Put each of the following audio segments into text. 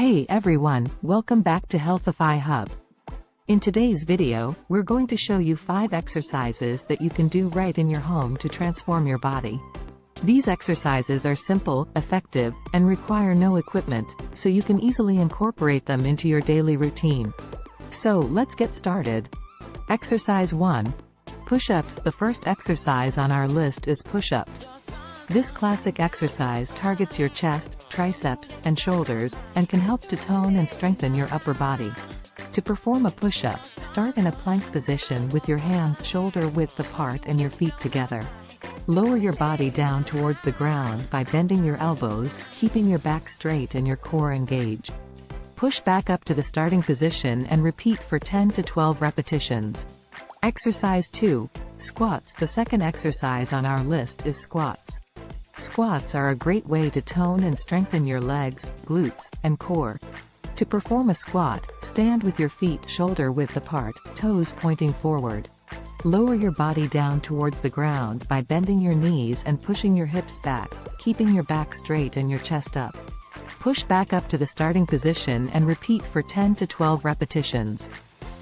Hey everyone, welcome back to Healthify Hub. In today's video, we're going to show you 5 exercises that you can do right in your home to transform your body. These exercises are simple, effective, and require no equipment, so you can easily incorporate them into your daily routine. So let's get started. Exercise 1. Push-ups. The first exercise on our list is push-ups. This classic exercise targets your chest, triceps, and shoulders, and can help to tone and strengthen your upper body. To perform a push-up, start in a plank position with your hands shoulder-width apart and your feet together. Lower your body down towards the ground by bending your elbows, keeping your back straight and your core engaged. Push back up to the starting position and repeat for 10 to 12 repetitions. Exercise 2. Squats. The second exercise on our list is squats. Squats are a great way to tone and strengthen your legs, glutes, and core. To perform a squat, stand with your feet shoulder-width apart, toes pointing forward. Lower your body down towards the ground by bending your knees and pushing your hips back, keeping your back straight and your chest up. Push back up to the starting position and repeat for 10 to 12 repetitions.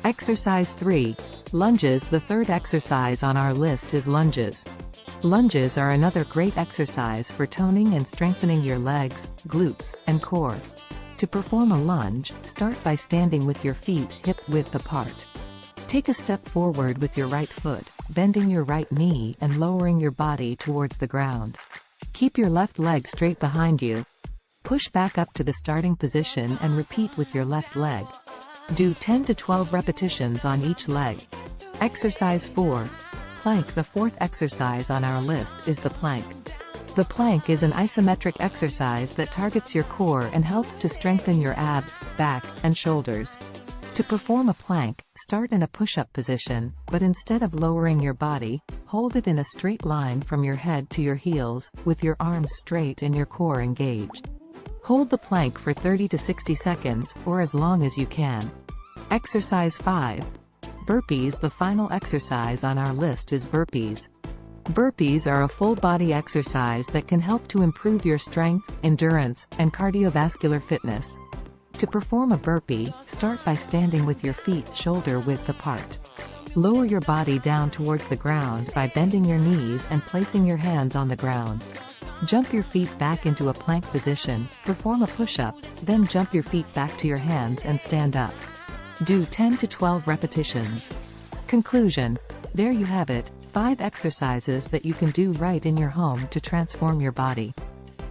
Exercise 3. Lunges. The third exercise on our list is lunges. Lunges are another great exercise for toning and strengthening your legs, glutes, and core. To perform a lunge, start by standing with your feet hip-width apart. Take a step forward with your right foot, bending your right knee and lowering your body towards the ground. Keep your left leg straight behind you. Push back up to the starting position and repeat with your left leg. Do 10 to 12 repetitions on each leg. Exercise 4. Plank. The fourth exercise on our list is the plank. The plank is an isometric exercise that targets your core and helps to strengthen your abs, back, and shoulders. To perform a plank, start in a push-up position, but instead of lowering your body, hold it in a straight line from your head to your heels, with your arms straight and your core engaged. Hold the plank for 30 to 60 seconds, or as long as you can. Exercise 5. Burpees. The final exercise on our list is burpees. Burpees are a full-body exercise that can help to improve your strength, endurance, and cardiovascular fitness. To perform a burpee, start by standing with your feet shoulder-width apart. Lower your body down towards the ground by bending your knees and placing your hands on the ground. Jump your feet back into a plank position, perform a push-up, then jump your feet back to your hands and stand up. Do 10 to 12 repetitions. Conclusion. There you have it, 5 exercises that you can do right in your home to transform your body.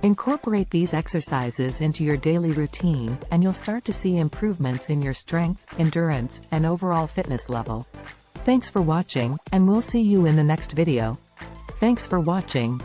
Incorporate these exercises into your daily routine, and you'll start to see improvements in your strength, endurance, and overall fitness level. Thanks for watching, and we'll see you in the next video. Thanks for watching.